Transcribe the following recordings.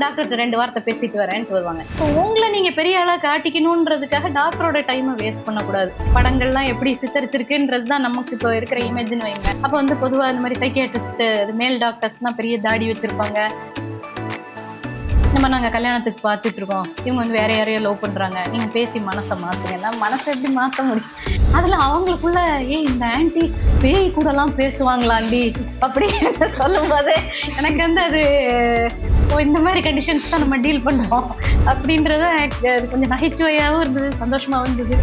டாக்டர்கிட்ட 2 வார்த்தை பேசிட்டு வரேன்ட்டு வருவாங்க. இப்போ உங்களை நீங்க பெரிய ஆளா காட்டிக்கணுன்றதுக்காக டாக்டரோட டைமை வேஸ்ட் பண்ணக்கூடாது. படங்கள்லாம் எப்படி சித்தரிச்சிருக்குன்றது தான் நமக்கு இப்போ இருக்கிற இமேஜ்னு வைங்க. அப்போ வந்து பொதுவாக இந்த மாதிரி சைக்கியாட்ரிஸ்ட் மேல் டாக்டர்ஸ்லாம் பெரிய தாடி வச்சிருப்பாங்க. நம்ம நாங்கள் கல்யாணத்துக்கு பார்த்துட்டு இருக்கோம், இவங்க வந்து வேற யாரையோ லவ் பண்ணுறாங்க, நீங்கள் பேசி மனசை மாற்றுங்கன்னா மனசை எப்படி மாற்ற முடியும்? அதில் அவங்களுக்குள்ள இந்த ஆன்டி பேய் கூடலாம் பேசுவாங்களாண்டி அப்படின்னு சொல்லும் போது எனக்கு வந்து அது இந்த மாதிரி கண்டிஷன்ஸ் தான் நம்ம டீல் பண்ணுறோம் அப்படின்றத எனக்கு அது கொஞ்சம் நகைச்சுவையாகவும் இருந்தது, சந்தோஷமாகவும் இருந்தது.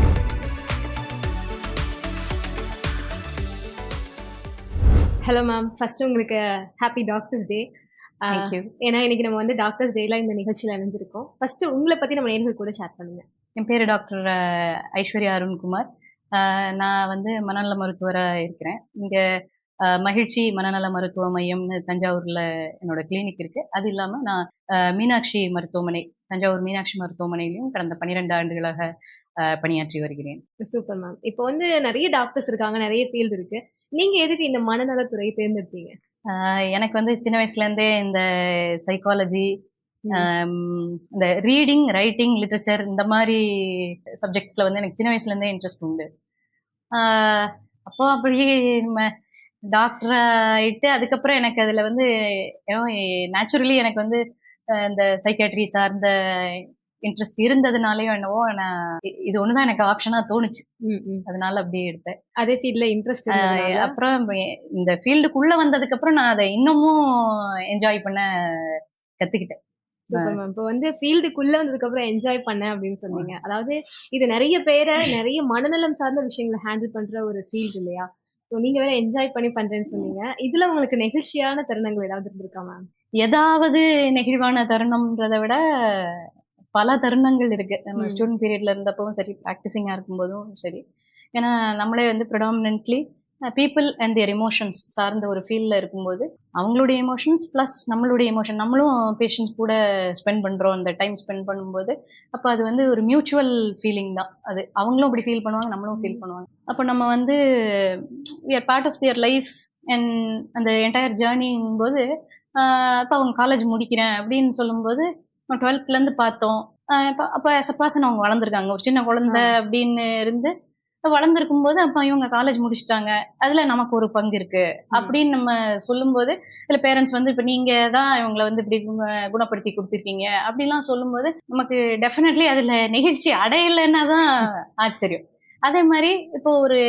ஹலோ மேம், ஃபர்ஸ்ட் உங்களுக்கு ஹாப்பி டாக்டர்ஸ் டே. ஏன்னா இன்னைக்கு நம்ம வந்து டாக்டர்ஸ் டேல இந்த நிகழ்ச்சியில் இணைஞ்சிருக்கோம். ஃபர்ஸ்ட் உங்களை பத்தி நம்ம நேயர்கள் கூட ஷேர் பண்ணுங்க. என் பேர் டாக்டர் ஐஸ்வர்யா அருண்குமார். நான் வந்து மனநல மருத்துவராக இருக்கிறேன். இங்கே மகிழ்ச்சி மனநல மருத்துவ மையம்னு தஞ்சாவூரில் என்னோட கிளினிக் இருக்குது. அது இல்லாமல் நான் மீனாட்சி மருத்துவமனை, தஞ்சாவூர் மீனாட்சி மருத்துவமனையிலையும் கடந்த 12 ஆண்டுகளாக பணியாற்றி வருகிறேன். Super ma'am. இப்போ வந்து நிறைய டாக்டர்ஸ் இருக்காங்க, நிறைய ஃபீல்டு இருக்கு. நீங்க எதுக்கு இந்த மனநலத்துறையை தேர்ந்தெடுத்தீங்க? எனக்கு வந்து சின்ன வயசுலேருந்தே இந்த சைக்காலஜி, இந்த ரீடிங், ரைட்டிங், லிட்ரேச்சர் இந்த மாதிரி சப்ஜெக்ட்ஸில் வந்து எனக்கு சின்ன வயசுலேருந்தே இன்ட்ரெஸ்ட் உண்டு. அப்போ அப்படியே நம்ம டாக்டர் ஆகிட்டு அதுக்கப்புறம் எனக்கு அதில் வந்து ஏன்னா நேச்சுரலி எனக்கு வந்து இந்த சைக்காட்ரி சார்ந்த இன்ட்ரெஸ்ட் இருந்ததுனாலயோ என்னவோ நான் இது ஒண்ணுதான் எனக்கு ஆப்ஷனா தோணுச்சு. அதனால அப்படியே எடுத்தேன். அதே ஃபீல்ட்ல இன்ட்ரெஸ்ட். அப்புறம் இந்த ஃபீல்டுக்குள்ள வந்ததுக்கு அப்புறம் நான் அதை இன்னமும் என்ஜாய் பண்ண கத்துக்கிட்டேன். Super ma'am. இப்போ வந்து ஃபீல்டுக்குள்ள வந்ததுக்கு அப்புறம் என்ஜாய் பண்ணேன் அப்படின்னு சொன்னீங்க. அதாவது இது நிறைய பேரை நிறைய மனநலம் சார்ந்த விஷயங்களை ஹேண்டில் பண்ற ஒரு ஃபீல்டு இல்லையா? ஸோ நீங்க வேற என்ஜாய் பண்ணி பண்றேன்னு சொன்னீங்க. இதுல உங்களுக்கு நெகிழ்ச்சியான தருணங்கள் ஏதாவது இருந்திருக்கா மேம்? ஏதாவது நெகிழ்வான தருணம்ன்றதை விட பல தருணங்கள் இருக்கு. நம்ம ஸ்டூடெண்ட் பீரியட்ல இருந்தப்பவும் சரி, ப்ராக்டிசிங்காக இருக்கும்போதும் சரி. ஏன்னா நம்மளே வந்து predominantly people and their emotions சார்ந்த ஒரு ஃபீல்டில் இருக்கும்போது அவங்களுடைய எமோஷன்ஸ் ப்ளஸ் நம்மளுடைய எமோஷன், நம்மளும் பேஷண்ட்ஸ் கூட ஸ்பெண்ட் பண்ணுறோம், அந்த டைம் ஸ்பெண்ட் பண்ணும்போது அப்போ அது வந்து ஒரு மியூச்சுவல் ஃபீலிங் தான். அது அவங்களும் அப்படி ஃபீல் பண்ணுவாங்க, நம்மளும் ஃபீல் பண்ணுவாங்க. அப்போ நம்ம வந்து we are part of their life and அந்த என்டையர் ஜேர்னிங்கும்போது இப்போ அவங்க காலேஜ் முடிக்கிறேன் அப்படின்னு சொல்லும்போது 12th பார்த்தோம். அப்போ ஆஸ் அ பர்சன் அவங்க வளர்ந்துருக்காங்க. ஒரு சின்ன குழந்தை அப்படின்னு இருந்து வளர்ந்துருக்கும் போது அப்போ இவங்க காலேஜ் முடிச்சுட்டாங்க, அதில் நமக்கு ஒரு பங்கு இருக்கு அப்படின்னு நம்ம சொல்லும்போது இதில் பேரண்ட்ஸ் வந்து இப்போ நீங்கள் தான் இவங்களை வந்து இப்படி குணப்படுத்தி கொடுத்துருக்கீங்க அப்படிலாம் சொல்லும்போது நமக்கு டெஃபினெட்லி அதில் நெகிழ்ச்சி அடையலைன்னா தான் ஆச்சரியம். அதே மாதிரி இப்போ ஒரு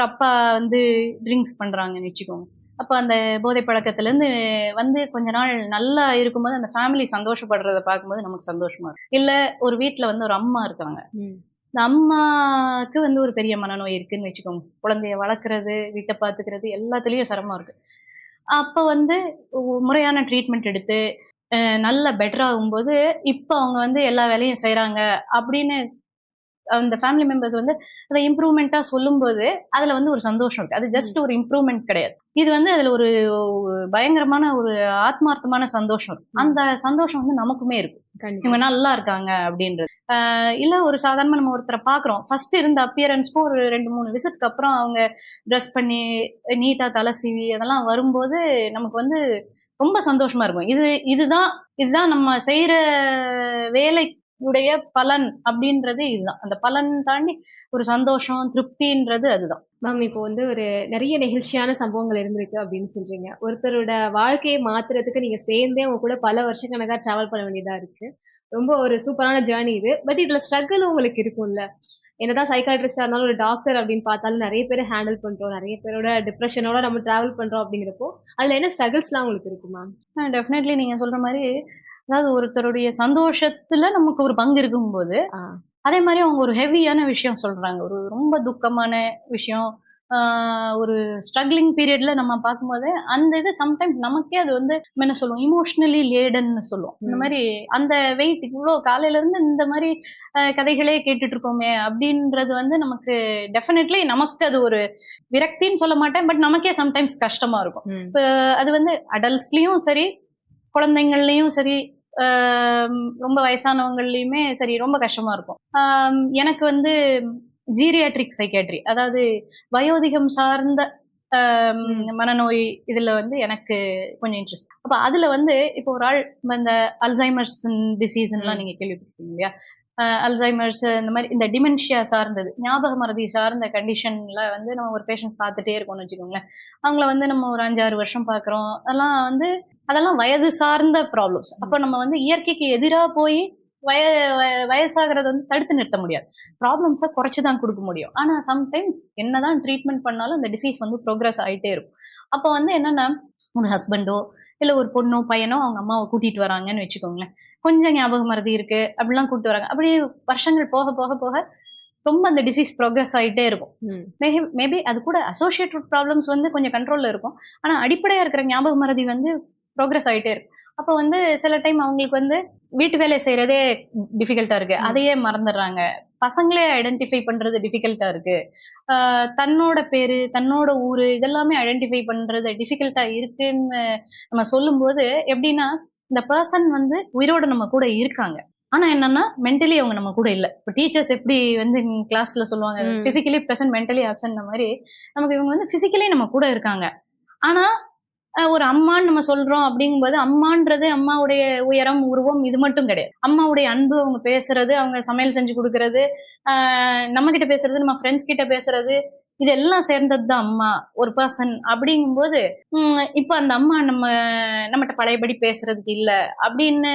அப்பா வந்து ட்ரிங்க்ஸ் பண்ணுறாங்கன்னு வச்சுக்கோங்க. அப்போ அந்த போதை பழக்கத்துலேருந்து வந்து கொஞ்ச நாள் நல்லா இருக்கும்போது அந்த ஃபேமிலி சந்தோஷப்படுறத பார்க்கும்போது நமக்கு சந்தோஷமா இருக்கும். இல்லை ஒரு வீட்டில் வந்து ஒரு அம்மா இருக்காங்க, இந்த அம்மாவுக்கு வந்து ஒரு பெரிய மனநோய் இருக்குன்னு வச்சுக்கோங்க. குழந்தைய வளர்க்குறது, வீட்டை பார்த்துக்கிறது எல்லாத்துலேயும் சிரமம் இருக்கு. அப்போ வந்து முறையான ட்ரீட்மெண்ட் எடுத்து நல்ல பெட்டர் ஆகும்போது இப்போ அவங்க வந்து எல்லா வேலையும் செய்கிறாங்க அப்படின்னு அந்த ஃபேமிலி மெம்பர்ஸ் வந்து அதை இம்ப்ரூவ்மெண்ட்டாக சொல்லும்போது அதில் வந்து ஒரு சந்தோஷம் இருக்குது. அது ஜஸ்ட் ஒரு இம்ப்ரூவ்மெண்ட் கிடையாது, இது வந்து அதில் ஒரு பயங்கரமான ஒரு ஆத்மார்த்தமான சந்தோஷம் இருக்கும். அந்த சந்தோஷம் வந்து நமக்குமே இருக்கும், இவங்க நல்லா இருக்காங்க அப்படின்றது. இல்லை ஒரு சாதாரணமாக நம்ம ஒருத்தரை பார்க்குறோம், ஃபர்ஸ்ட் இருந்த அப்பியரன்ஸ்க்கும் ஒரு 2-3 விசிட்க்கு அப்புறம் அவங்க ட்ரெஸ் பண்ணி நீட்டாக தலை சீவி அதெல்லாம் வரும்போது நமக்கு வந்து ரொம்ப சந்தோஷமா இருக்கும். இதுதான் நம்ம செய்கிற வேலை உடைய பலன் அப்படின்றது இதுதான். அந்த பலன் தாண்டி ஒரு சந்தோஷம், திருப்தின்றது அதுதான். மேம், இப்போ வந்து ஒரு நிறைய நெகிழ்ச்சியான சம்பவங்கள் இருந்திருக்கு அப்படின்னு சொல்றீங்க. ஒருத்தரோட வாழ்க்கையை மாத்துறதுக்கு நீங்க சேர்ந்தே அவங்க கூட பல வருஷக்கணக்கா டிராவல் பண்ண வேண்டியதா இருக்கு. ரொம்ப ஒரு சூப்பரான ஜேர்னி இது. பட் இதுல ஸ்ட்ரகிள் உங்களுக்கு இருக்கும்ல. என்னதான் சைக்காட்ரிஸ்டா இருந்தாலும் ஒரு டாக்டர் அப்படின்னு பார்த்தாலும் நிறைய பேர் ஹேண்டில் பண்றோம், நிறைய பேரோட டிப்ரெஷனோட நம்ம டிராவல் பண்றோம் அப்படிங்கிறப்போ அதுல என்ன ஸ்ட்ரகிள்ஸ்லாம் உங்களுக்கு இருக்கு மேம்? டெஃபினெட்லி நீங்க சொல்ற மாதிரி, அதாவது ஒருத்தருடைய சந்தோஷத்துல நமக்கு ஒரு பங்கு இருக்கும்போது அதே மாதிரி அவங்க ஒரு ஹெவியான விஷயம் சொல்றாங்க, ஒரு ரொம்ப துக்கமான விஷயம், ஒரு ஸ்ட்ரகிளிங் பீரியட்ல நம்ம பார்க்கும்போது அந்த இது சம்டைம்ஸ் நமக்கே அது வந்து என்ன சொல்லுவோம், இமோஷனலி லேடன்னு சொல்லுவோம். இந்த மாதிரி அந்த வெயிட் இவ்வளோ காலையில இருந்து இந்த மாதிரி கதைகளே கேட்டுட்டு இருக்கோமே அப்படின்றது வந்து நமக்கு டெஃபினெட்லி நமக்கு அது ஒரு விரக்தின்னு சொல்ல மாட்டேன், பட் நமக்கே சம்டைம்ஸ் கஷ்டமா இருக்கும். இப்போ அது வந்து அடல்ட்ஸ்லயும் சரி, குழந்தைங்கள்லயும் சரி, ரொம்ப வயசானவங்கள்லையுமே சரி ரொம்ப கஷ்டமா இருக்கும். எனக்கு வந்து ஜீரியாட்ரிக் சைக்காட்ரி, அதாவது வயோதிகம் சார்ந்த மனநோய் இதுல வந்து எனக்கு கொஞ்சம் இன்ட்ரெஸ்ட். அப்ப அதுல வந்து இப்போ ஒரு ஆள் இந்த அல்சைமர்ஸ் டிசீஸ்லாம் நீங்க கேள்விப்பட்டிருக்கீங்க இல்லையா? அல்சைமர்ஸ் இந்த மாதிரி இந்த டிமென்ஷியா சார்ந்தது, ஞாபக மறதி சார்ந்த கண்டிஷன்ல வந்து நம்ம ஒரு பேஷண்ட் பார்த்துட்டே இருக்கோம்னு வச்சுக்கோங்களேன். அவங்கள வந்து நம்ம ஒரு 5-6 வருஷம் பார்க்குறோம். அதெல்லாம் வயது சார்ந்த ப்ராப்ளம்ஸ். அப்போ நம்ம வந்து இயற்கைக்கு எதிராக போய் வயசாகிறத வந்து தடுத்து நிறுத்த முடியாது. ப்ராப்ளம்ஸை குறைச்சி தான் கொடுக்க முடியும். ஆனால் சம்டைம்ஸ் என்னதான் ட்ரீட்மெண்ட் பண்ணாலும் அந்த டிசீஸ் வந்து ப்ரோக்ரஸ் ஆகிட்டே இருக்கும். அப்போ வந்து என்னன்னா, ஒரு ஹஸ்பண்டோ இல்லை ஒரு பொண்ணோ பையனோ அவங்க அம்மாவை கூட்டிட்டு வராங்கன்னு வச்சுக்கோங்களேன். கொஞ்சம் ஞாபக மறதி இருக்கு அப்படிலாம் கூப்பிட்டு வராங்க. அப்படியே வருஷங்கள் போக போக போக ரொம்ப அந்த டிசீஸ் ப்ரோக்ரஸ் ஆகிட்டே இருக்கும். மேபி அது கூட அசோசியேட்டட் ப்ராப்ளம்ஸ் வந்து கொஞ்சம் கண்ட்ரோல்ல இருக்கும். ஆனால் அடிப்படையாக இருக்கிற ஞாபக மறதி வந்து ப்ரோக்ரஸ் ஆகிட்டே இருக்கும். அப்போ வந்து சில டைம் அவங்களுக்கு வந்து வீட்டு வேலை செய்யறதே டிஃபிகல்ட்டா இருக்கு, அதையே மறந்துடுறாங்க. பசங்களே ஐடென்டிஃபை பண்றது டிஃபிகல்ட்டா இருக்கு. தன்னோட பேரு தன்னோட ஊரு இதெல்லாமே ஐடென்டிஃபை பண்றது டிஃபிகல்ட்டா இருக்குன்னு நம்ம சொல்லும்போது எப்படின்னா, இந்த பர்சன் வந்து உயிரோட நம்ம கூட இருக்காங்க, ஆனா என்னன்னா மென்டலி அவங்க நம்ம கூட இல்லை. இப்போ டீச்சர்ஸ் எப்படி வந்து கிளாஸ்ல சொல்லுவாங்க பிசிக்கலி ப்ரெசன்ட் மென்டலி ஆப்சன்ட் மாதிரி, நமக்கு இவங்க வந்து பிசிக்கலி நம்ம கூட இருக்காங்க. ஆனா ஒரு அம்மான்னு நம்ம சொல்றோம் அப்படிங்கும்போது, அம்மான்றது அம்மாவுடைய உயரம் உருவம் இது மட்டும் கிடையாது. அம்மாவுடைய அன்பு, அவங்க பேசுறது, அவங்க சமையல் செஞ்சு கொடுக்கறது, நம்ம கிட்ட பேசுறது, நம்ம ஃப்ரெண்ட்ஸ் கிட்ட பேசுறது, இதெல்லாம் சேர்ந்தது தான் அம்மா ஒரு பர்சன். அப்படிங்கும்போது இப்போ அந்த அம்மா நம்மகிட்ட பழையபடி பேசுறதுக்கு இல்லை அப்படின்னு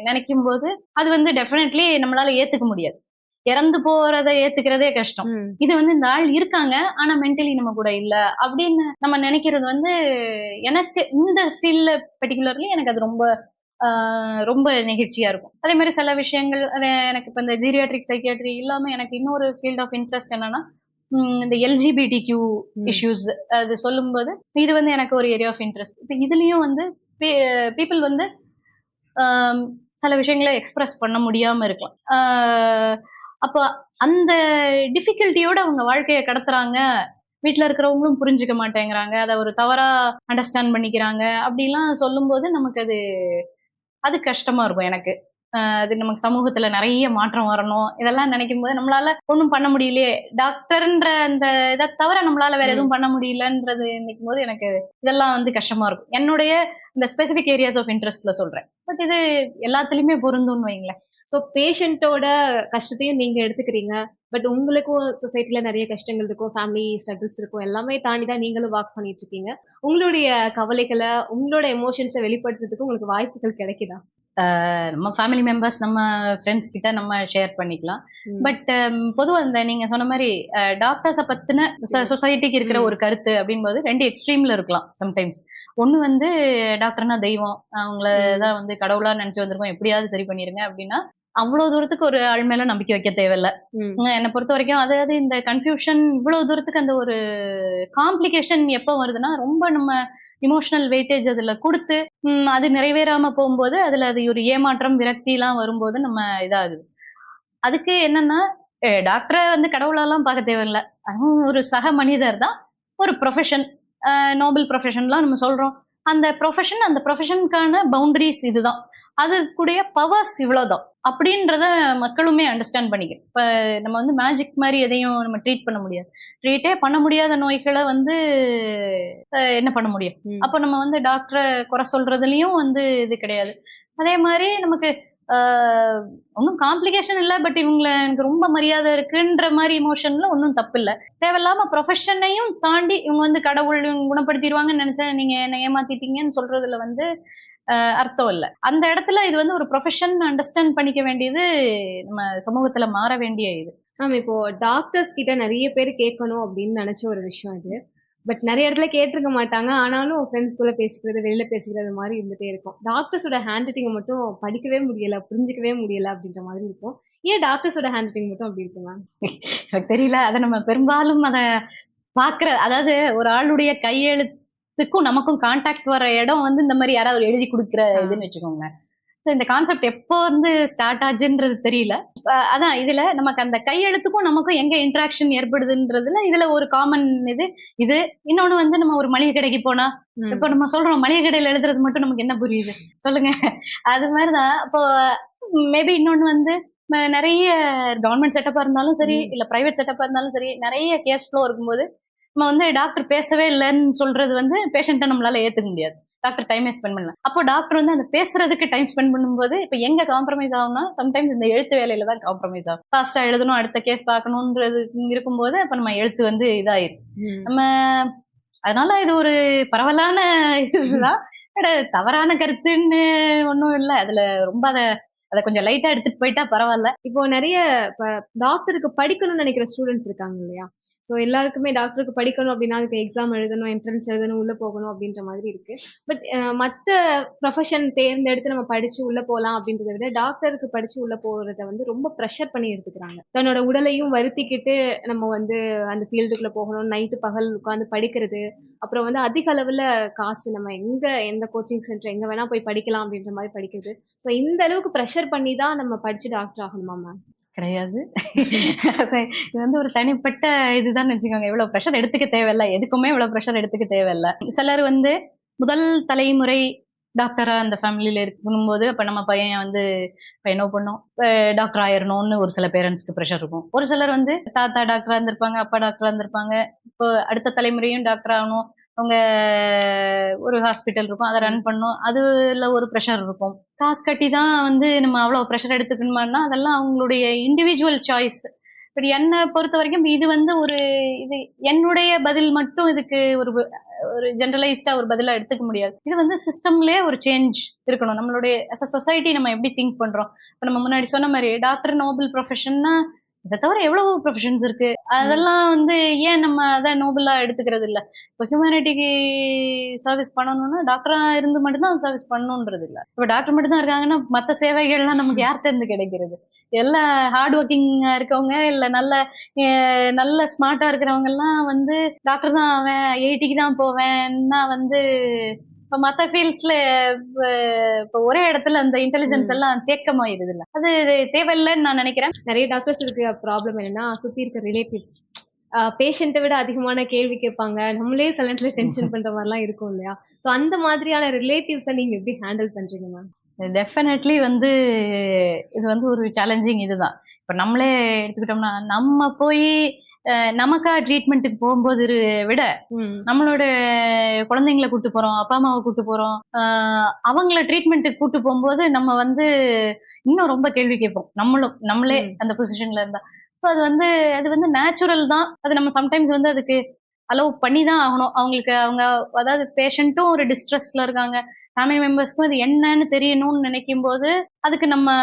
நினைக்கும் போது அது வந்து டெஃபினெட்லி நம்மளால ஏத்துக்க முடியாது. இறந்து போறத ஏத்துக்கிறதே கஷ்டம். இது வந்து இந்த ஆள் இருக்காங்க ஆனா மென்டலி நம்ம கூட இல்ல அப்படின்னு நம்ம நினைக்கிறது வந்து எனக்கு இந்த ஃபீல்ட்ல பர்டிகுலர்லி எனக்கு அது ரொம்ப ரொம்ப நெகிழ்ச்சியா இருக்கும். அதே மாதிரி சில விஷயங்கள் எனக்கு இப்போ இந்த ஜீரியாட்ரிக் சைக்கியாட்ரி இல்லாம எனக்கு இன்னொரு ஃபீல்ட் ஆஃப் இன்ட்ரெஸ்ட் என்னன்னா, இந்த LGBTQ இஷ்யூஸ் அது சொல்லும்போது இது வந்து எனக்கு ஒரு ஏரியா ஆஃப் இன்ட்ரெஸ்ட். இப்போ இதுலயும் வந்து பீப்புள் வந்து சில விஷயங்களை எக்ஸ்பிரஸ் பண்ண முடியாம இருக்கலாம். அப்போ அந்த டிஃபிகல்ட்டியோட அவங்க வாழ்க்கையை கடத்துறாங்க. வீட்டில் இருக்கிறவங்களும் புரிஞ்சுக்க மாட்டேங்கிறாங்க, அதை ஒரு தவறா அண்டர்ஸ்டாண்ட் பண்ணிக்கிறாங்க. அப்படிலாம் சொல்லும்போது நமக்கு அது கஷ்டமா இருக்கும் எனக்கு. அது நமக்கு சமூகத்துல நிறைய மாற்றம் வரணும் இதெல்லாம் நினைக்கும் போது நம்மளால ஒன்றும் பண்ண முடியலையே, டாக்டர்ன்ற அந்த இதை தவிர நம்மளால வேற எதுவும் பண்ண முடியலன்றது நினைக்கும் போது எனக்கு இதெல்லாம் வந்து கஷ்டமா இருக்கும். என்னுடைய இந்த ஸ்பெசிபிக் ஏரியாஸ் ஆஃப் இன்ட்ரெஸ்ட்ல சொல்றேன். பட் இது எல்லாத்துலயுமே பொருந்தும்னு வைங்களேன். ஸோ பேஷண்ட்டோட கஷ்டத்தையும் நீங்க எடுத்துக்கிறீங்க. பட் உங்களுக்கும் சொசைட்டில நிறைய கஷ்டங்கள் இருக்கும், ஃபேமிலி ஸ்ட்ரகிள்ஸ் இருக்கும். எல்லாமே தாண்டி தான் நீங்களும் வாக் பண்ணிட்டு இருக்கீங்க. உங்களுடைய கவலைகளை, உங்களோட எமோஷன்ஸை வெளிப்படுத்துறதுக்கு உங்களுக்கு வாய்ப்புகள் கிடைக்குதா? நம்ம ஃபேமிலி மெம்பர்ஸ், நம்ம ஃப்ரெண்ட்ஸ் கிட்ட நம்ம ஷேர் பண்ணிக்கலாம். பட் பொதுவாக இந்த நீங்க சொன்ன மாதிரி டாக்டர்ஸை பத்தின சொசைட்டிக்கு இருக்கிற ஒரு கருத்து அப்படின்போது ரெண்டு எக்ஸ்ட்ரீம்ல இருக்கலாம் சம்டைம்ஸ். ஒன்று வந்து டாக்டர்னா தெய்வம், அவங்களதான் வந்து கடவுளா நினைச்சு வந்திருக்கோம், எப்படியாவது சரி பண்ணிருங்க அப்படின்னா அவ்வளவு தூரத்துக்கு ஒரு ஆள் மேல நம்பிக்கை வைக்க தேவையில்ல. என்னை பொறுத்த வரைக்கும் அதாவது இந்த கன்ஃபியூஷன் இவ்வளவு தூரத்துக்கு அந்த ஒரு காம்ப்ளிகேஷன் எப்போ வருதுன்னா, ரொம்ப நம்ம இமோஷனல் வெயிட்டேஜ் அதுல கொடுத்து அது நிறைவேறாம போகும்போது அதுல அது ஒரு ஏமாற்றம் விரக்தி எல்லாம் வரும்போது நம்ம இதாகுது. அதுக்கு என்னன்னா, டாக்டரை வந்து கடவுளெல்லாம் பார்க்க தேவையில்லை, அவங்க ஒரு சக மனிதர் தான். ஒரு ப்ரொஃபஷன், நோபல் ப்ரொஃபஷன்லாம் நம்ம சொல்றோம். அந்த ப்ரொஃபஷனுக்கான பவுண்டரிஸ் இதுதான், அதுக்குடைய பவர்ஸ் இவ்வளவுதான் அப்படின்றத மக்களுமே அண்டர்ஸ்டாண்ட் பண்ணிக்கணும். இப்போ நம்ம வந்து மேஜிக் மாதிரி எதையும் நம்ம ட்ரீட் பண்ண முடியாது. ட்ரீட்டே பண்ண முடியாத நோய்களை வந்து என்ன பண்ண முடியும்? அப்போ நம்ம வந்து டாக்டரை குறை சொல்றதுலயும் வந்து இது கிடையாது. அதே மாதிரி நமக்கு ஒன்றும் காம்ப்ளிகேஷன் இல்லை, பட் இவங்களை எனக்கு ரொம்ப மரியாதை இருக்குன்ற மாதிரி இமோஷன்ல ஒன்றும் தப்பு இல்லை. தேவையில்லாம ப்ரொஃபஷனையும் தாண்டி இவங்க வந்து கடவுள் குணப்படுத்திடுவாங்கன்னு நினைச்சா நீங்க என்ன ஏமாத்திட்டீங்கன்னு சொல்றதுல வந்து அர்த்தம் இல்லை. அந்த இடத்துல இது வந்து ஒரு ப்ரொஃபஷன் அண்டர்ஸ்டாண்ட் பண்ணிக்க வேண்டியது நம்ம சமூகத்துல மாற வேண்டிய இது. இப்போ டாக்டர்ஸ் கிட்ட நிறைய பேர் கேட்கணும் அப்படின்னு நினைச்ச ஒரு விஷயம் இது. பட் நிறைய இடத்துல கேட்டிருக்க மாட்டாங்க, ஆனாலும் ஃப்ரெண்ட்ஸ்குள்ள பேசிக்கிறது, வெளியில பேசிக்கிறது மாதிரி இருந்துட்டே இருக்கும். டாக்டர்ஸோட ஹேண்ட் ரைட்டிங்கை மட்டும் படிக்கவே முடியல, புரிஞ்சிக்கவே முடியல அப்படின்ற மாதிரி இருக்கும். ஏன் டாக்டர்ஸோட ஹேண்ட் ரைட்டிங் மட்டும் அப்படி இருக்குமா? எனக்கு தெரியல. அதை நம்ம பெரும்பாலும் அதை பாக்குற, அதாவது ஒரு ஆளுடைய கையெழுத்துக்கும் நமக்கும் கான்டாக்ட் வர இடம் வந்து இந்த மாதிரி யாராவது எழுதி கொடுக்குற இதுன்னு வச்சுக்கோங்க. இந்த கான்செப்ட் எப்போ வந்து ஸ்டார்ட் ஆச்சுன்றது தெரியல. அதான் இதுல நமக்கு அந்த கையெழுத்துக்கும் நமக்கும் எங்க இன்ட்ராக்ஷன் ஏற்படுதுன்றதுல இதுல ஒரு காமன் இது. இன்னொன்னு வந்து நம்ம ஒரு மளிகை கடைக்கு போனா, இப்ப நம்ம சொல்றோம் மளிகை கடையில எழுதுறது மட்டும் நமக்கு என்ன புரியுது சொல்லுங்க, அது மாதிரிதான். அப்போ மேபி இன்னொன்னு வந்து நிறைய கவர்மெண்ட் செட்டப்பா இருந்தாலும் சரி, இல்ல பிரைவேட் செட்டப்பா இருந்தாலும் சரி, நிறைய கேஸ் ஃப்ளோ இருக்கும்போது நம்ம வந்து டாக்டர் பேசவே இல்லைன்னு சொல்றது வந்து பேஷண்ட்டை நம்மளால ஏத்துக்க முடியாது. டாக்டர் டைமே ஸ்பெண்ட் பண்ணலாம். அப்போ டாக்டர் வந்து அந்த பேசுறதுக்கு டைம் ஸ்பெண்ட் பண்ணும்போது இப்ப எங்க காம்ப்ரமைஸ் ஆகும்னா சம்டைம்ஸ் இந்த எழுத்து வேலையில தான் காம்ப்ரமைஸ் ஆகும். ஃபாஸ்டா எழுதணும், அடுத்த கேஸ் பார்க்கணுன்றது இருக்கும்போது அப்ப நம்ம எழுத்து வந்து இதாயிரும். நம்ம அதனால இது ஒரு பரவலான இதுதான். தவறான கருத்துன்னு ஒண்ணும் இல்ல. அதுல ரொம்ப அத கொஞ்சம் லைட்டா எடுத்துட்டு போயிட்டா பரவாயில்ல. இப்போ நிறைய இப்ப டாக்டருக்கு படிக்கணும்னு நினைக்கிற ஸ்டூடெண்ட்ஸ் இருக்காங்க இல்லையா? ஸோ எல்லாருக்குமே டாக்டருக்கு படிக்கணும் அப்படின்னா அதுக்கு எக்ஸாம் எழுதணும், என்ட்ரன்ஸ் எழுதணும், உள்ள போகணும் அப்படின்ற மாதிரி இருக்கு. பட் மத்த ப்ரொஃபஷன் தேர்ந்தெடுத்து நம்ம படிச்சு உள்ள போலாம் அப்படின்றத விட டாக்டருக்கு படிச்சு உள்ள போறத வந்து ரொம்ப ப்ரெஷர் பண்ணி எடுத்துக்கிறாங்க. தன்னோட உடலையும் வருத்திக்கிட்டு நம்ம வந்து அந்த ஃபீல்டுக்குள்ள போகணும், நைட்டு பகல் உட்காந்து படிக்கிறது. அப்புறம் வந்து அதிக அளவுல காசு நம்ம எந்த கோச்சிங் சென்டர் எங்க வேணா போய் படிக்கலாம் அப்படின்ற மாதிரி படிக்கிறது. ஸோ இந்த அளவுக்கு ப்ரெஷர் பண்ணி தான் நம்ம படிச்சு டாக்டர் ஆகணுமா மேம்? கிடையாது. இது வந்து ஒரு தனிப்பட்ட இதுதான் வச்சுக்கோங்க. இவ்வளவு ப்ரெஷர் எடுத்துக்க தேவையில்ல. எதுக்குமே இவ்வளவு ப்ரெஷர் எடுத்துக்க தேவையில்ல. சிலர் வந்து முதல் தலைமுறை டாக்டரா அந்த ஃபேமிலியில இருக்கும்போது அப்ப நம்ம பையன் வந்து பையனோ பொண்ணோ டாக்டர் ஆயிரணும்னு ஒரு சில பேரண்ட்ஸ்க்கு ப்ரெஷர் இருக்கும். ஒரு சிலர் வந்து தாத்தா டாக்டரா இருந்திருப்பாங்க, அப்பா டாக்டரா இருந்திருப்பாங்க. இப்போ அடுத்த தலைமுறையும் டாக்டர் ஆகணும். அவங்க ஒரு ஹாஸ்பிட்டல் இருக்கும், அதை ரன் பண்ணும். அதுல ஒரு ப்ரெஷர் இருக்கும். காசு கட்டி தான் வந்து நம்ம அவ்வளவு ப்ரெஷர் எடுத்துக்கணுமான்னா அதெல்லாம் அவங்களுடைய இண்டிவிஜுவல் சாய்ஸ். பட் என்னை பொறுத்த வரைக்கும் இது வந்து இது என்னுடைய பதில் மட்டும் இதுக்கு ஒரு ஜெனரலைஸ்டா ஒரு பதிலா எடுத்துக்க முடியாது. இது வந்து சிஸ்டம்லயே ஒரு சேஞ்ச் இருக்கணும். நம்மளுடைய as a சொசைட்டி நம்ம எப்படி திங்க் பண்றோம். இப்ப நம்ம முன்னாடி சொன்ன மாதிரி டாக்டர் நோபல் ப்ரொஃபஷன்னா இதை தவிர எவ்வளவு ப்ரொஃபஷன்ஸ் இருக்கு. அதெல்லாம் வந்து ஏன் நம்ம அதை நோபலா எடுத்துக்கிறது இல்ல. இப்போ ஹியூமனிட்டிக்கு சர்வீஸ் பண்ணணும்னா டாக்டரா இருந்து மட்டும்தான் சர்வீஸ் பண்ணணுன்றது இல்ல. இப்ப டாக்டர் மட்டும் தான் இருக்காங்கன்னா மற்ற சேவைகள்லாம் நமக்கு யார்கிட்ட இருந்து கிடைக்கிறது? எல்லா ஹார்ட் ஒர்க்கிங்கா இருக்கவங்க இல்ல நல்ல ஸ்மார்ட்டா இருக்கிறவங்க எல்லாம் வந்து டாக்டர் தான் அவன் 80க்கு தான் போவேன்னா வந்து இப்ப மத்த ஃபீல்ட்ஸ்ல இப்ப ஒரே இடத்துல அந்த இன்டெலிஜென்ஸ் எல்லாம் தேக்கமாயிருது இல்ல. அது தேவையில்லைன்னு நான் நினைக்கிறேன். நிறைய டாக்டர்ஸ் இருக்க ப்ராப்ளம் என்னன்னா சுத்தி இருக்க ரிலேட்டிவ்ஸ் பேஷண்ட்டை விட அதிகமான கேள்வி கேட்பாங்க. நம்மளே சில நேரத்துல டென்ஷன் பண்ற மாதிரிலாம் இருக்கும் இல்லையா? ஸோ அந்த மாதிரியான ரிலேட்டிவ்ஸை நீங்க எப்படி ஹேண்டில் பண்றீங்க மேம்? டெஃபினெட்லி வந்து இது வந்து ஒரு சேலஞ்சிங் இதுதான். இப்ப நம்மளே எடுத்துக்கிட்டோம்னா நம்ம போய் நமக்கா ட்ரீட்மெண்ட்டுக்கு போகும்போது விட நம்மளோட குழந்தைங்களை கூட்டு போறோம், அப்பா அம்மாவை கூட்டு போறோம், அவங்கள ட்ரீட்மெண்ட்டுக்கு கூட்டு போகும்போது நம்ம வந்து இன்னும் ரொம்ப கேள்வி கேட்போம். நம்மளே அந்த பொசிஷன்ல இருந்தா. ஸோ அது வந்து நேச்சுரல் தான். அது நம்ம சம்டைம்ஸ் வந்து அதுக்கு அலோவ் பண்ணி தான் ஆகணும். அவங்க அதாவது பேஷண்ட்டும் ஒரு டிஸ்ட்ரெஸ்ல இருக்காங்க, ஃபேமிலி மெம்பர்ஸ்க்கும் இது என்னன்னு தெரியணும்னு நினைக்கும் போது அதுக்கு நம்ம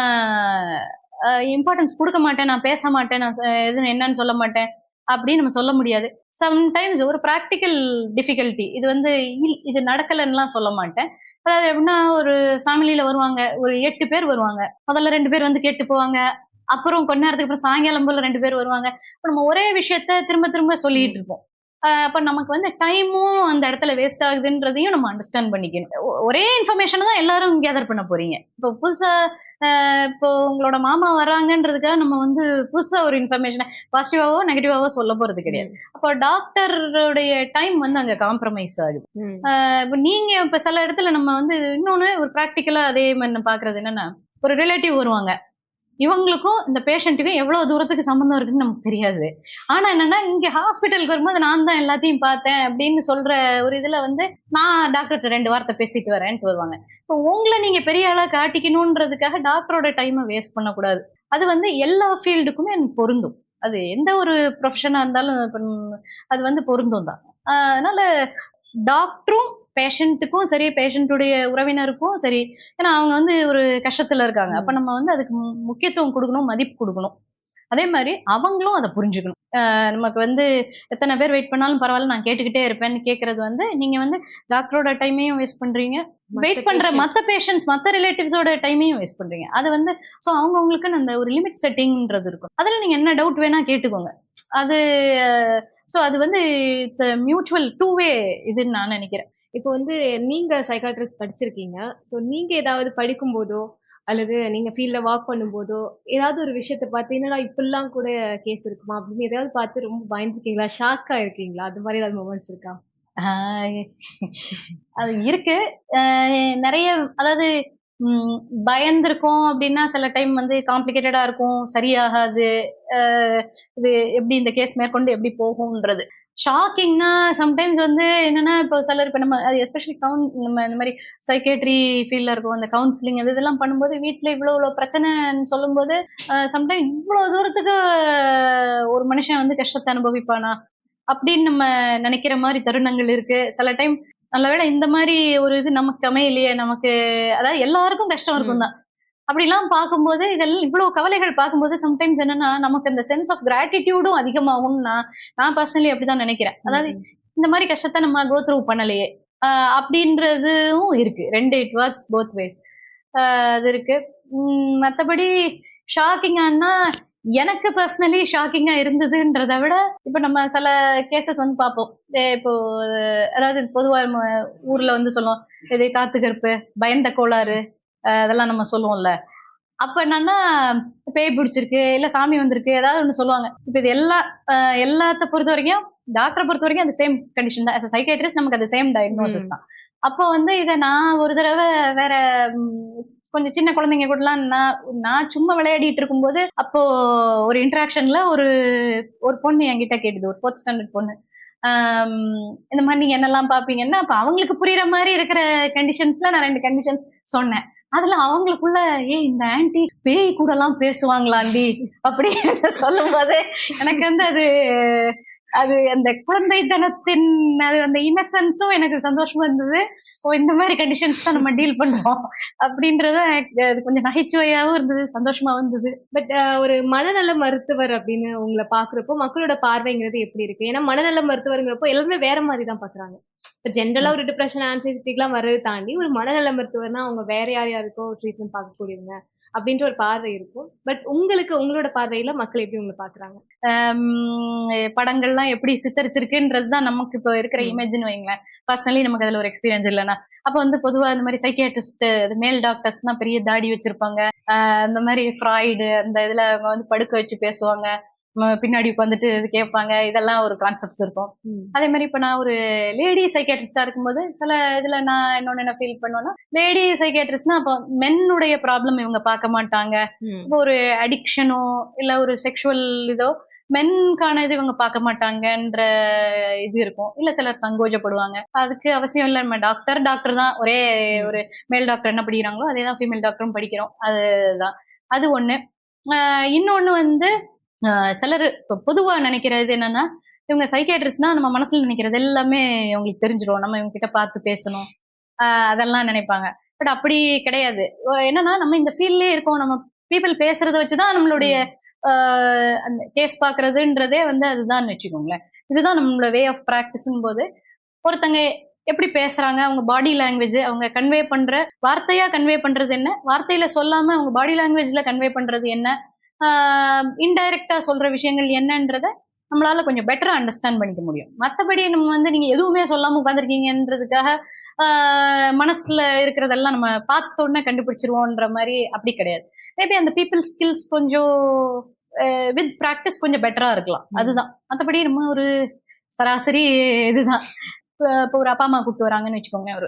இம்பார்ட்டன்ஸ் கொடுக்க மாட்டேன், நான் பேச மாட்டேன், நான் எது என்னன்னு சொல்ல மாட்டேன் அப்படின்னு நம்ம சொல்ல முடியாது. சம்டைம்ஸ் ஒரு ப்ராக்டிக்கல் டிஃபிகல்ட்டி இது வந்து இது நடக்கலைன்னுலாம் சொல்ல மாட்டேன். அதாவது எப்படின்னா ஒரு ஃபேமிலியில வருவாங்க, ஒரு 8 பேர் வருவாங்க. முதல்ல 2 பேர் வந்து கேட்டு போவாங்க, அப்புறம் கொஞ்ச நேரத்துக்கு அப்புறம் சாயங்காலம் போல 2 பேர் வருவாங்க. இப்போ நம்ம ஒரே விஷயத்த திரும்ப திரும்ப சொல்லிட்டு இருப்போம். அப்ப நமக்கு வந்து டைமும் அந்த இடத்துல வேஸ்ட் ஆகுதுன்றதையும் நம்ம அண்டர்ஸ்டாண்ட் பண்ணிக்கணும். ஒரே இன்ஃபர்மேஷன் தான் எல்லாரும் கேதர் பண்ண போறீங்க. இப்போ புதுசா இப்போ உங்களோட மாமா வர்றாங்கன்றதுக்காக நம்ம வந்து புதுசா ஒரு இன்ஃபர்மேஷனை பாசிட்டிவாவோ நெகட்டிவாவோ சொல்ல போறது கிடையாது. அப்போ டாக்டருடைய டைம் வந்து அங்க காம்ப்ரமைஸ் ஆகுது. இப்போ நீங்க இப்ப சில இடத்துல நம்ம வந்து இன்னொன்னு ஒரு ப்ராக்டிக்கலா அதே மாதிரி பாக்குறது என்னன்னா, ஒரு ரிலேட்டிவ் வருவாங்க, இவங்களுக்கும் இந்த பேஷண்ட்டுக்கும் எவ்வளவு தூரத்துக்கு சம்பந்தம் இருக்குன்னு நமக்கு தெரியாது. ஆனா என்னன்னா இங்க ஹாஸ்பிட்டலுக்கு வரும்போது நான் தான் எல்லாத்தையும் பார்த்தேன் அப்படின்னு சொல்ற ஒரு இதுல வந்து நான் டாக்டர்கிட்ட 2 வார்த்தை பேசிட்டு வரேன்ட்டு வருவாங்க. இப்போ உங்களை நீங்க பெரிய ஆளா காட்டிக்கணும்ன்றதுக்காக டாக்டரோட டைமை வேஸ்ட் பண்ணக்கூடாது. அது வந்து எல்லா ஃபீல்டுக்குமே எனக்கு பொருந்தும். அது எந்த ஒரு ப்ரொஃபஷனா இருந்தாலும் அது வந்து பொருந்தும் தான். அதனால டாக்டரும் பேஷண்ட்டுக்கும் சரி, பேஷண்ட்டுடைய உறவினருக்கும் சரி, ஏன்னா அவங்க வந்து ஒரு கஷ்டத்துல இருக்காங்க. அப்ப நம்ம வந்து அதுக்கு முக்கியத்துவம் கொடுக்கணும், மதிப்பு கொடுக்கணும். அதே மாதிரி அவங்களும் அதை புரிஞ்சுக்கணும். நமக்கு வந்து எத்தனை பேர் வெயிட் பண்ணாலும் பரவாயில்ல, நான் கேட்டுக்கிட்டே இருப்பேன்னு கேட்கறது வந்து நீங்க வந்து டாக்டரோட டைமையும் வேஸ்ட் பண்றீங்க, வெயிட் பண்ற மத்த பேஷண்ட்ஸ் மத்த ரிலேட்டிவ்ஸோட டைமையும் வேஸ்ட் பண்றீங்க. அது வந்து ஸோ அவங்களுக்கு அந்த ஒரு லிமிட் செட்டிங்ன்றது இருக்கும். அதுல நீங்க என்ன டவுட் வேணா கேட்டுக்கோங்க. அது ஸோ அது வந்து இட்ஸ் மியூச்சுவல் டூ வே இதுன்னு நான் நினைக்கிறேன். இப்போ வந்து நீங்க சைக்காட்ரிஸ்ட் படிச்சிருக்கீங்க. ஸோ நீங்க ஏதாவது படிக்கும் போதோ அல்லது நீங்க ஃபீல்ட்ல வாக் பண்ணும்போதோ ஏதாவது ஒரு விஷயத்த பார்த்து என்னடா இப்படிலாம் கூட கேஸ் இருக்குமா அப்படின்னு ஏதாவது பார்த்து ரொம்ப பயந்துருக்கீங்களா, ஷாக்கா இருக்கீங்களா? அது மாதிரி ஏதாவது மொமெண்ட்ஸ் இருக்கா? அது இருக்கு. நிறைய அதாவது பயந்திருக்கோம் அப்படின்னா சில டைம் வந்து காம்ப்ளிகேட்டடா இருக்கும், சரியாகாது, இது எப்படி இந்த கேஸ் மேற்கொண்டு எப்படி போகும்ன்றது. ஷாக்கிங்னா சம்டைம்ஸ் வந்து என்னன்னா, இப்போ சிலர் இப்போ நம்ம அது எஸ்பெஷலி நம்ம இந்த மாதிரி சைக்கேட்ரி ஃபீல்டில் இருக்கும், அந்த கவுன்சிலிங் அது இதெல்லாம் பண்ணும்போது வீட்டில் இவ்வளோ பிரச்சனைன்னு சொல்லும்போது சம்டைம் இவ்வளோ தூரத்துக்கு ஒரு மனுஷன் வந்து கஷ்டத்தை அனுபவிப்பானா அப்படின்னு நம்ம நினைக்கிற மாதிரி தருணங்கள் இருக்கு. சில டைம் நல்லவேளை இந்த மாதிரி ஒரு இது நமக்கு அமையலையே, நமக்கு அதாவது எல்லாருக்கும் கஷ்டம் இருக்கும் தான். அப்படிலாம் பார்க்கும்போது இதெல்லாம் இவ்வளவு கவலைகள் பார்க்கும்போது சம்டைம்ஸ் என்னன்னா நமக்கு இந்த சென்ஸ் ஆஃப் கிராட்டிடியூடும் அதிகமாகும். நான் பர்சனலி அப்படிதான் நினைக்கிறேன். அதாவது இந்த மாதிரி கஷ்டத்தை நம்ம கோ த்ரூ பண்ணலையே அப்படின்றதும் இருக்கு. ரெண்டு இட் ஒர்க்ஸ் போத் வேஸ். அது இருக்கு. மற்றபடி ஷாக்கிங்கானா எனக்கு பர்சனலி ஷாக்கிங்கா இருந்ததுன்றதை விட இப்ப நம்ம சில கேசஸ் வந்து பார்ப்போம். இப்போ அதாவது பொதுவா ஊர்ல வந்து சொல்லுவோம், இது காத்து கருப்பு, பயந்த கோளாறு, அதெல்லாம் நம்ம சொல்லுவோம்ல. அப்ப என்னன்னா பேய் பிடிச்சிருக்கு இல்ல சாமி வந்திருக்கு ஏதாவது ஒண்ணு சொல்லுவாங்க. இப்ப இது எல்லாத்த பொறுத்த வரைக்கும் டாக்டரை பொறுத்த வரைக்கும் அது சேம் கண்டிஷன் தான். சைக்காட்ரிஸ்ட் நமக்கு அது சேம் டயக்னோசிஸ் தான். அப்போ வந்து இதை நான் ஒரு தடவை வேற கொஞ்சம் சின்ன குழந்தைங்க கூடலாம் நான் சும்மா விளையாடிட்டு இருக்கும்போது அப்போ ஒரு இன்டராக்ஷன்ல ஒரு பொண்ணு என்கிட்ட கேட்டுது, ஒரு 4th ஸ்டாண்டர்ட் பொண்ணு. இந்த மாதிரி நீங்க என்னெல்லாம் பாப்பீங்கன்னா அப்ப அவங்களுக்கு புரியுற மாதிரி இருக்கிற கண்டிஷன்ஸ்ல நான் 2 கண்டிஷன் சொன்னேன். அதுல அவங்களுக்குள்ள இந்த ஆன்டி பேய் கூட எல்லாம் பேசுவாங்களாண்டி அப்படின்னு சொல்லும் போது எனக்கு வந்து அது அந்த குழந்தைத்தனத்தின் அது அந்த இன்னசென்ஸும் எனக்கு சந்தோஷமா இருந்தது. இந்த மாதிரி கண்டிஷன்ஸ் தான் நம்ம டீல் பண்ணுவோம் அப்படின்றத அது கொஞ்சம் நகைச்சுவையாவும் இருந்தது, சந்தோஷமாவும் இருந்தது. பட் ஒரு மனநல மருத்துவர் அப்படின்னு உங்களை பாக்குறப்போ மக்களோட பார்வைங்கிறது எப்படி இருக்கு? ஏன்னா மனநல மருத்துவருங்கிறப்போ எல்லாருமே வேற மாதிரி தான் பாக்குறாங்க. இப்போ ஜென்ரலா ஒரு டிப்ரெஷன் ஆன்சைட்டிலாம் வர்றது தாண்டி ஒரு மனநல மருத்துவர்னா அவங்க வேற யாருக்கோ ட்ரீட்மெண்ட் பார்க்கக்கூடியவங்க அப்படின்ற ஒரு பார்வை இருக்கும். பட் உங்களோட பார்வையில மக்கள் எப்படி உங்களை பாக்குறாங்க? படங்கள்லாம் எப்படி சித்தரிச்சிருக்குன்றதுதான் நமக்கு இப்போ இருக்கிற இமேஜ்னு வைங்களேன். பர்சனலி நமக்கு அதுல ஒரு எக்ஸ்பீரியன்ஸ் இல்லைன்னா அப்ப வந்து பொதுவா இந்த மாதிரி சைக்கியாட்ரிஸ்ட் மேல் டாக்டர்ஸ்னா பெரிய தாடி வச்சிருப்பாங்க. இந்த மாதிரி ஃப்ராய்டு அந்த இதுல அவங்க வந்து படுக்க வச்சு பேசுவாங்க, பின்னாடி உட்காந்துட்டு இது கேட்பாங்க. இதெல்லாம் ஒரு கான்செப்ட்ஸ் இருக்கும். அதே மாதிரி இப்ப நான் ஒரு லேடி சைக்கியாட்ரிஸ்டா இருக்கும்போது சில இதுல நான் இன்னொன்னு என்ன ஃபீல் பண்ணுவேன்னா, லேடி சைக்கியாட்ரிஸ்ட்னா அப்போ மென்னுடைய ப்ராப்ளம் இவங்க பார்க்க மாட்டாங்க. இப்போ ஒரு அடிக்ஷனோ இல்ல ஒரு செக்ஷுவல் இதோ மென்கான இது இவங்க பார்க்க மாட்டாங்கன்ற இது இருக்கும். இல்ல சிலர் சங்கோஜப்படுவாங்க. அதுக்கு அவசியம் இல்லை, நம்ம டாக்டர் தான், ஒரே ஒரு மேல் டாக்டர் என்ன படிக்கிறாங்களோ அதே தான் ஃபீமேல் டாக்டரும் படிக்கிறோம். அதுதான் அது ஒண்ணு. இன்னொன்னு வந்து சிலர் பொதுவா நினைக்கிறது என்னன்னா, இவங்க சைக்கியாட்ரிஸ்ட்னா நம்ம மனசுல நினைக்கிறது எல்லாமே அவங்களுக்கு தெரிஞ்சிடும், நம்ம இவங்க கிட்ட பார்த்து பேசணும் அதெல்லாம் நினைப்பாங்க. பட் அப்படி கிடையாது. என்னன்னா நம்ம இந்த ஃபீல்ட்லயே இருக்கோம், நம்ம பீப்புள் பேசுறத வச்சுதான் நம்மளுடைய அந்த கேஸ் பாக்குறதுன்றதே வந்து அதுதான் வச்சுக்கோங்களேன். இதுதான் நம்மளோட வே ஆஃப் பிராக்டிஸ்ங்கும் போது ஒருத்தங்க எப்படி பேசுறாங்க, அவங்க பாடி லாங்குவேஜ், அவங்க கன்வே பண்ற வார்த்தையா கன்வே பண்றது என்ன, வார்த்தையில சொல்லாம அவங்க பாடி லாங்குவேஜ்ல கன்வே பண்றது என்ன, இன்டைரக்டா சொல்ற விஷயங்கள் என்னன்றத நம்மளால கொஞ்சம் பெட்டரா அண்டர்ஸ்டாண்ட் பண்ணிக்க முடியும். மற்றபடி நம்ம வந்து நீங்க எதுவுமே சொல்லாம உட்காந்துருக்கீங்கன்றதுக்காக மனசுல இருக்கிறதெல்லாம் நம்ம பார்த்த உடனே கண்டுபிடிச்சிருவோன்ற மாதிரி அப்படி கிடையாது. மேபி அந்த பீப்புள் ஸ்கில்ஸ் கொஞ்சம் வித் ப்ராக்டிஸ் கொஞ்சம் பெட்டரா இருக்கலாம், அதுதான். மற்றபடி நம்ம ஒரு சராசரி இதுதான். இப்போ ஒரு அப்பா அம்மா கூப்பிட்டு வராங்கன்னு வச்சுக்கோங்க, ஒரு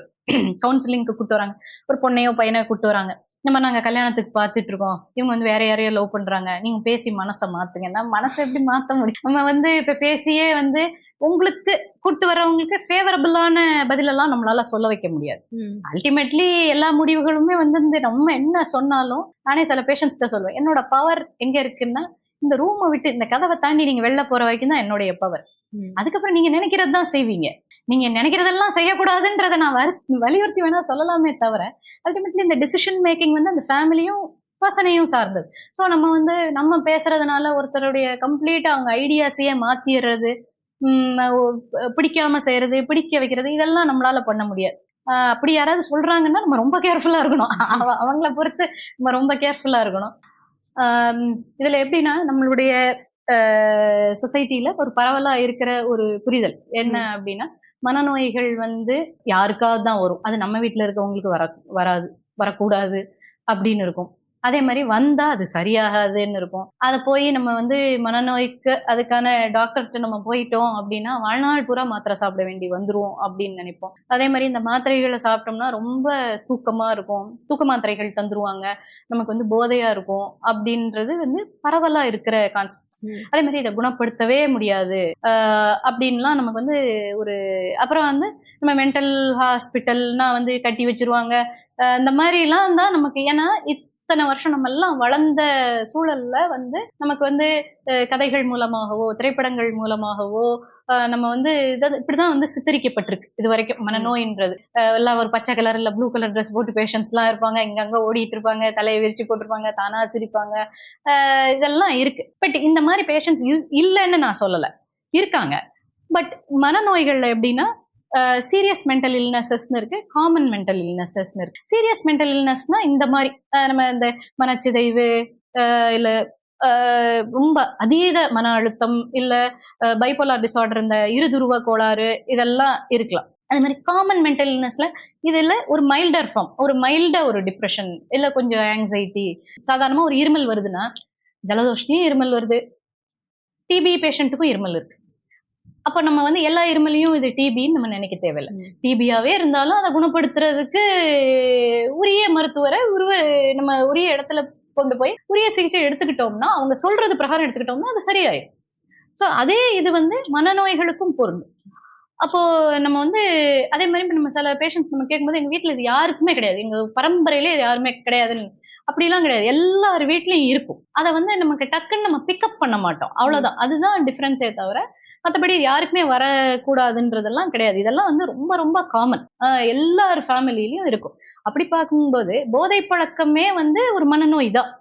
கவுன்சிலிங்க்கு கூப்பிட்டு வராங்க, ஒரு பொண்ணையோ பையனையோ கூப்பிட்டு வராங்க. நம்ம நாங்க கல்யாணத்துக்கு பார்த்துட்டு இருக்கோம், இவங்க வந்து வேற யாரையோ லவ் பண்றாங்க, நீங்க பேசி மனசை மாத்துங்க. நம்ம மனசை எப்படி மாத்த முடியும்? நம்ம வந்து இப்ப பேசியே வந்து உங்களுக்கு கூட்டு வரவங்களுக்கு ஃபேவரபிளான பதிலெல்லாம் நம்மளால சொல்ல வைக்க முடியாது. அல்டிமேட்லி எல்லா முடிவுகளுமே வந்து நம்ம என்ன சொன்னாலும், நானே சில பேஷண்ட்ஸ்கிட்ட சொல்லுவேன், என்னோட பவர் எங்க இருக்குன்னா இந்த ரூமை விட்டு இந்த கதவை தாண்டி நீங்க வெளில போற வரைக்கும் தான் என்னுடைய பவர். அதுக்கப்புறம் நீங்க நினைக்கிறது தான் செய்வீங்க. நீங்க நினைக்கிறதெல்லாம் செய்யக்கூடாதுன்றதை நான் வலியுறுத்தி வேணா சொல்லலாமே தவிர, அல்டிமேட்லி இந்த டிசிஷன் மேக்கிங் வந்து அந்த ஃபேமிலியும் பர்சனையும் சார்ந்தது. ஸோ நம்ம வந்து நம்ம பேசுறதுனால ஒருத்தருடைய கம்ப்ளீட்டா அவங்க ஐடியாஸையே மாத்திடுறது, பிடிக்காம செய்யறது, பிடிக்க வைக்கிறது, இதெல்லாம் நம்மளால பண்ண முடியாது. அப்படி யாராவது சொல்றாங்கன்னா நம்ம ரொம்ப கேர்ஃபுல்லா இருக்கணும். அவங்கள பொறுத்து நம்ம ரொம்ப கேர்ஃபுல்லா இருக்கணும். இதுல எப்படின்னா நம்மளுடைய சொசைட்டில ஒரு பரவலா இருக்கிற ஒரு புரிதல் என்ன அப்படின்னா, மனநோய்கள் வந்து யாருக்காவது தான் வரும், அது நம்ம வீட்டுல இருக்கவங்களுக்கு வராது, வரக்கூடாது அப்படின்னு இருக்கும். அதே மாதிரி வந்தா அது சரியாகாதுன்னு இருக்கும். அதை போய் நம்ம வந்து மனநோய்க்கு அதுக்கான டாக்டர்கிட்ட நம்ம போயிட்டோம் அப்படின்னா வாழ்நாள் பூரா மாத்திரை சாப்பிட வேண்டி வந்துரும் அப்படின்னு நினைப்போம். அதே மாதிரி இந்த மாத்திரைகளை சாப்பிட்டோம்னா ரொம்ப தூக்கமா இருக்கும், தூக்க மாத்திரைகள் தந்துருவாங்க, நமக்கு வந்து போதையா இருக்கும் அப்படின்றது வந்து பரவலா இருக்கிற கான்செப்ட்ஸ். அதே மாதிரி இதை குணப்படுத்தவே முடியாது அப்படின்லாம் நமக்கு வந்து ஒரு அப்புறம் வந்து நம்ம மென்டல் ஹாஸ்பிட்டல்னா வந்து கட்டி வச்சிருவாங்க. இந்த மாதிரிலாம் தான் நமக்கு. ஏன்னா இத்தனை வருஷம் நம்ம எல்லாம் வளர்ந்த சூழல்ல வந்து நமக்கு வந்து கதைகள் மூலமாகவோ திரைப்படங்கள் மூலமாகவோ நம்ம வந்து இப்படிதான் வந்து சித்தரிக்கப்பட்டிருக்கு இது வரைக்கும். மனநோயின்றது எல்லாம் ஒரு பச்சை கலர் இல்ல ப்ளூ கலர் ட்ரெஸ் போட்டு பேஷண்ட்ஸ் எல்லாம் இருப்பாங்க, இங்கங்க ஓடிட்டு இருப்பாங்க, தலையை விரிச்சு போட்டிருப்பாங்க, தானா சிரிப்பாங்க, இதெல்லாம் இருக்கு. பட் இந்த மாதிரி பேஷண்ட்ஸ் இல்லைன்னு நான் சொல்லல, இருக்காங்க. பட் மனநோய்கள்ல எப்படின்னா சீரியஸ் மென்டல் இல்னஸஸ்ன்னு இருக்கு, காமன் மென்டல் இல்னஸஸ்ன்னு இருக்கு. சீரியஸ் மென்டல் இல்னஸ்னா இந்த மாதிரி நம்ம இந்த மனச்சிதைவு இல்ல ரொம்ப அதீத மன அழுத்தம் இல்ல பைபோலார் டிசார்டர், இந்த இருதுருவ கோளாறு, இதெல்லாம் இருக்கலாம். அது மாதிரி காமன் மென்டல் இல்னஸ்ல இதுல ஒரு மைல்டர் ஃபார்ம், ஒரு மைல்டா ஒரு டிப்ரெஷன் இல்ல கொஞ்சம் ஆங்ஸைட்டி. சாதாரணமா ஒரு இருமல் வருதுன்னா ஜலதோஷத்தையும் இருமல் வருது, டிபி பேஷண்ட்டுக்கும் இருமல் இருக்கு. அப்ப நம்ம வந்து எல்லா இருமலையும் இது டிபின்னு நம்ம நினைக்க தேவையில்லை. டிபியாவே இருந்தாலும் அதை குணப்படுத்துறதுக்கு உரிய மருத்துவரை நம்ம உரிய இடத்துல கொண்டு போய் உரிய சிகிச்சை எடுத்துக்கிட்டோம்னா, அவங்க சொல்றது பிரகாரம் எடுத்துக்கிட்டோம்னா அது சரியாயிடும். ஸோ அதே இது வந்து மனநோய்களுக்கும் பொருந்தும். அப்போ நம்ம வந்து அதே மாதிரி நம்ம சில பேஷண்ட்ஸ் நம்ம கேட்கும்போது எங்க வீட்டுல இது யாருக்குமே கிடையாது, எங்க பரம்பரையிலே இது யாருமே கிடையாதுன்னு, அப்படிலாம் கிடையாது, எல்லார் வீட்லயும் இருக்கும். அதை வந்து நமக்கு டக்குன்னு நம்ம பிக்கப் பண்ண மாட்டோம், அவ்வளவுதான். அதுதான் டிஃபரன்ஸே தவிர மற்றபடி யாருக்குமே வரக்கூடாதுன்றதெல்லாம் கிடையாது. இதெல்லாம் வந்து ரொம்ப ரொம்ப காமன், எல்லார் ஃபேமிலியிலயும் இருக்கும். அப்படி பார்க்கும்போது போதை பழக்கமே வந்து ஒரு மனநோய் தான்.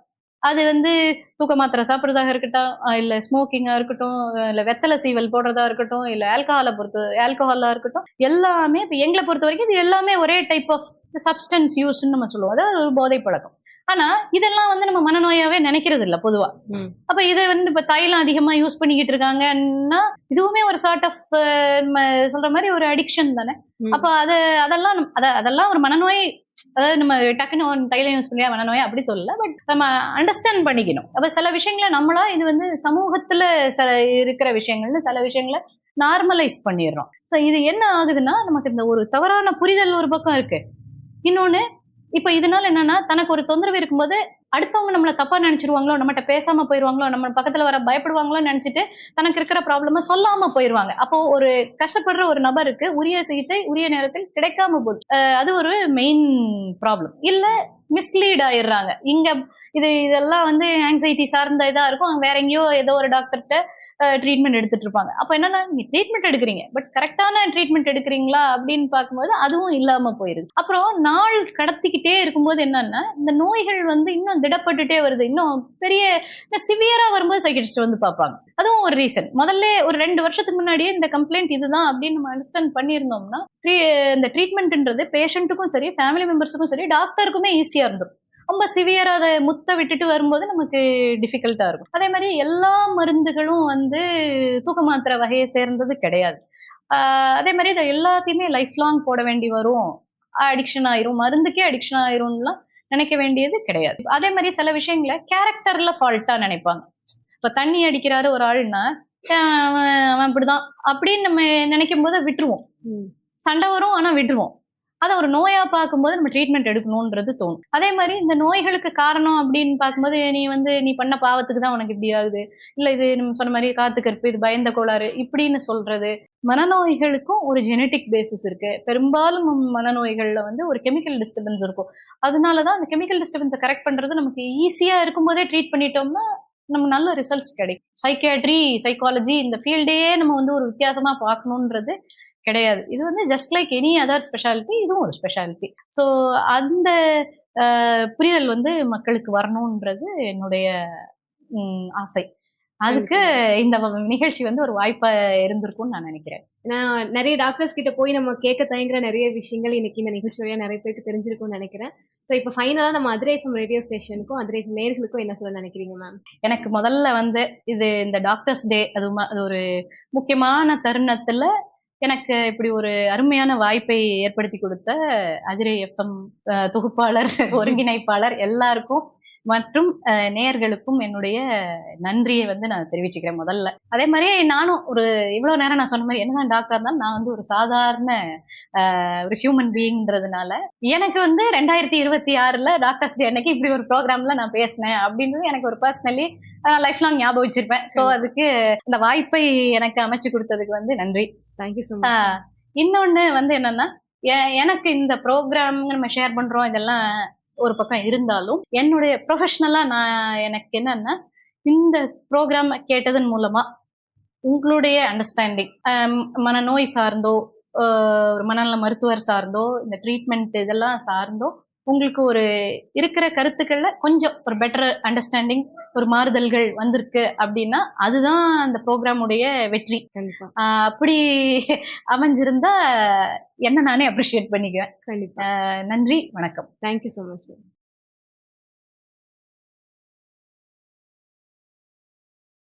அது வந்து தூக்க மாத்திரை சாப்பிட்றதாக இருக்கட்டும், இல்ல ஸ்மோக்கிங்கா இருக்கட்டும், இல்ல வெத்தலை சீவல் போடுறதா இருக்கட்டும், இல்ல ஆல்கஹாலா இருக்கட்டும், எல்லாமே இப்ப எங்களை பொறுத்த வரைக்கும் இது எல்லாமே ஒரே டைப் ஆஃப் சப்ஸ்டன்ஸ் யூஸ்ன்னு நம்ம சொல்லுவோம், அதாவது ஒரு போதை பழக்கம். ஆனா இதெல்லாம் வந்து நம்ம மனநோயாவே நினைக்கிறது இல்ல பொதுவா. அப்ப இதை வந்து இப்ப தைலம் அதிகமா யூஸ் பண்ணிக்கிட்டு இருக்காங்கன்னா இதுவுமே ஒரு சார்ட் ஆஃப் சொல்ற மாதிரி ஒரு அடிக்ஷன் தானே. அப்ப அதெல்லாம் ஒரு மனநோய். அதாவது நம்ம டக்குன்னு தைலம் யூஸ் பண்ணியா மனநோய் அப்படி சொல்லல, பட் நம்ம அண்டர்ஸ்டாண்ட் பண்ணிக்கணும். அப்ப சில விஷயங்களை நம்மளா இது வந்து சமூகத்துல இருக்கிற விஷயங்கள்னு சில விஷயங்களை நார்மலைஸ் பண்ணிடுறோம். ஸோ இது என்ன ஆகுதுன்னா நமக்கு இந்த ஒரு தவறான புரிதல் ஒரு பக்கம் இருக்கு. இன்னொன்னு இப்ப இதனால என்னன்னா தனக்கு ஒரு தொந்தரவு இருக்கும்போது அடுத்தவங்க நம்மள தப்பா நினைச்சிருவாங்களோ, நம்மகிட்ட பேசாம போயிருவாங்களோ, நம்ம பக்கத்துல வர பயப்படுவாங்களோ நினைச்சிட்டு தனக்கு இருக்கிற ப்ராப்ளம சொல்லாம போயிருவாங்க. அப்போ ஒரு கஷ்டப்படுற ஒரு நபருக்கு உரிய சிகிச்சை உரிய நேரத்தில் கிடைக்காம போகுது. அது ஒரு மெயின் ப்ராப்ளம். இல்ல மிஸ்லீட் ஆயிடுறாங்க. இதெல்லாம் வந்து ஆங்ஸைட்டி சார்ந்த இதா இருக்கும், வேற எங்கேயோ ஏதோ ஒரு டாக்டர்கிட்ட ட்ரீட்மெண்ட் எடுத்துட்டு இருப்பாங்க. அப்ப என்னன்னா நீங்க ட்ரீட்மெண்ட் எடுக்கிறீங்க, பட் கரெக்டான ட்ரீட்மெண்ட் எடுக்கிறீங்களா அப்படின்னு பார்க்கும்போது அதுவும் இல்லாம போயிருது. அப்புறம் நாள் கடத்திக்கிட்டே இருக்கும்போது என்னன்னா இந்த நோய்கள் வந்து இன்னும் திடப்பட்டுட்டே வருது. இன்னும் பெரிய சிவியரா வரும்போது சைக்கிட்ரிஸ்ட் வந்து பார்ப்பாங்க. அதுவும் ஒரு ரீசன். முதல்ல ஒரு 2 வருஷத்துக்கு முன்னாடியே இந்த கம்ப்ளைண்ட் இதுதான் அப்படின்னு நம்ம அண்டர்ஸ்டாண்ட் பண்ணியிருந்தோம்னா இந்த ட்ரீட்மெண்ட்ன்றது பேஷண்ட்டுக்கும் சரி, ஃபேமிலி மெம்பர்ஸுக்கும் சரி, டாக்டருக்குமே ஈஸியா இருந்துடும். ரொம்ப சிவியரா அதை முத்த விட்டுட்டு வரும்போது நமக்கு டிஃபிகல்ட்டா இருக்கும். அதே மாதிரி எல்லா மருந்துகளும் வந்து தூக்க மாத்திரை வகையை சேர்ந்தது கிடையாது. அதே மாதிரி இதை எல்லாத்தையுமே லைஃப் லாங் போட வேண்டி வரும், அடிக்ஷன் ஆயிரும், மருந்துக்கே அடிக்ஷன் ஆயிரும்லாம் நினைக்க வேண்டியது கிடையாது. அதே மாதிரி சில விஷயங்களை கேரக்டர்ல ஃபால்ட்டா நினைப்பாங்க. இப்ப தண்ணி அடிக்கிறாரு ஒரு ஆள்னா அவன் இப்படிதான் அப்படின்னு நம்ம நினைக்கும் போது விட்டுருவோம். சண்டை வரும் ஆனா விட்டுருவோம். அதை ஒரு நோயா பார்க்கும்போது நம்ம ட்ரீட்மெண்ட் எடுக்கணும்ன்றது தோணும். அதே மாதிரி இந்த நோய்களுக்கு காரணம் அப்படின்னு பார்க்கும்போது நீ பண்ண பாவத்துக்கு தான் உனக்கு இப்படி ஆகுது, இல்ல இது நம்ம சொன்ன மாதிரி காத்து கற்பு, இது பயந்த கோளாறு இப்படின்னு சொல்றது. மனநோய்களுக்கும் ஒரு ஜெனட்டிக் பேசிஸ் இருக்கு. பெரும்பாலும் மனநோய்கள்ல வந்து ஒரு கெமிக்கல் டிஸ்டர்பன்ஸ் இருக்கும். அதனாலதான் அந்த கெமிக்கல் டிஸ்டர்பன்ஸை கரெக்ட் பண்றது நமக்கு ஈஸியா இருக்கும்போதே ட்ரீட் பண்ணிட்டோம்னா நம்ம நல்ல ரிசல்ட்ஸ் கிடைக்கும். சைக்கியாட்ரி, சைக்காலஜி இந்த ஃபீல்டே நம்ம வந்து ஒரு வித்தியாசமா பார்க்கணுன்றது கிடையாது. இது வந்து just like any other speciality, இதுவும் ஒரு ஸ்பெஷாலிட்டி. ஸோ அந்த புரிதல் வந்து மக்களுக்கு வரணுன்றது என்னுடைய ஆசை. அதுக்கு இந்த நிகழ்ச்சி வந்து ஒரு வாய்ப்பா இருந்திருக்கும்னு நான் நினைக்கிறேன். ஏன்னா நிறைய டாக்டர்ஸ் கிட்ட போய் நம்ம கேட்க தயங்குற நிறைய விஷயங்கள் இன்னைக்கு இந்த நிகழ்ச்சி வழியா நிறைய பேருக்கு தெரிஞ்சிருக்கும்னு நினைக்கிறேன். ஸோ இப்போ ஃபைனலா நம்ம அதிரை எஃப்எம் ரேடியோ ஸ்டேஷனுக்கும் அதிரை எஃப்எம் நேயர்களுக்கும் என்ன சொல்ல நினைக்கிறீங்க மேம்? எனக்கு முதல்ல வந்து இந்த டாக்டர்ஸ் டே அது ஒரு முக்கியமான தருணத்துல எனக்கு இப்படி ஒரு அருமையான வாய்ப்பை ஏற்படுத்தி கொடுத்த அதிரை எஃப்எம் தொகுப்பாளர், ஒருங்கிணைப்பாளர் எல்லாருக்கும் மற்றும் நேயர்களுக்கும் என்னுடைய நன்றியை வந்து நான் தெரிவிச்சுக்கிறேன் முதல்ல. அதே மாதிரி நானும் இவ்வளவு நேரம் நான் சொன்ன மாதிரி என்னதான் டாக்டர் இருந்தாலும் நான் வந்து ஒரு சாதாரண ஒரு ஹியூமன் பீயிங்ன்றதுனால எனக்கு வந்து 2026 டாக்டர்ஸ் டே அன்னைக்கு இப்படி ஒரு ப்ரோக்ராம்ல நான் பேசினேன் அப்படின்றது எனக்கு ஒரு பர்சனலி லைஃப் லாங் ஞாபகம் வச்சிருப்பேன். ஸோ அதுக்கு இந்த வாய்ப்பை எனக்கு அமைச்சு கொடுத்ததுக்கு வந்து நன்றி. Thank you so much. இன்னொன்னு வந்து என்னன்னா, எனக்கு இந்த ப்ரோக்ராம் நம்ம ஷேர் பண்றோம் இதெல்லாம் ஒரு பக்கம் இருந்தாலும் என்னுடைய ப்ரொஃபஷனலா எனக்கு என்னன்னா, இந்த ப்ரோக்ராம் கேட்டதன் மூலமா உங்களுடைய அண்டர்ஸ்டாண்டிங் மனநோய் சார்ந்தோ ஒரு மனநல மருத்துவர் சார்ந்தோ இந்த ட்ரீட்மெண்ட் இதெல்லாம் சார்ந்தோ உங்களுக்கு ஒரு இருக்கிற கருத்துக்கள்ல கொஞ்சம் ஒரு பெட்டர் அண்டர்ஸ்டாண்டிங் ஒரு மாறுதல்கள் வந்திருக்கு அப்படின்னா அதுதான் அந்த ப்ரோக்ராமுடைய வெற்றி. கண்டிப்பா அப்படி அமைஞ்சிருந்தா என்ன நானே அப்ரிஷியேட் பண்ணிக்குவேன். கண்டிப்பா. நன்றி, வணக்கம். Thank you so much.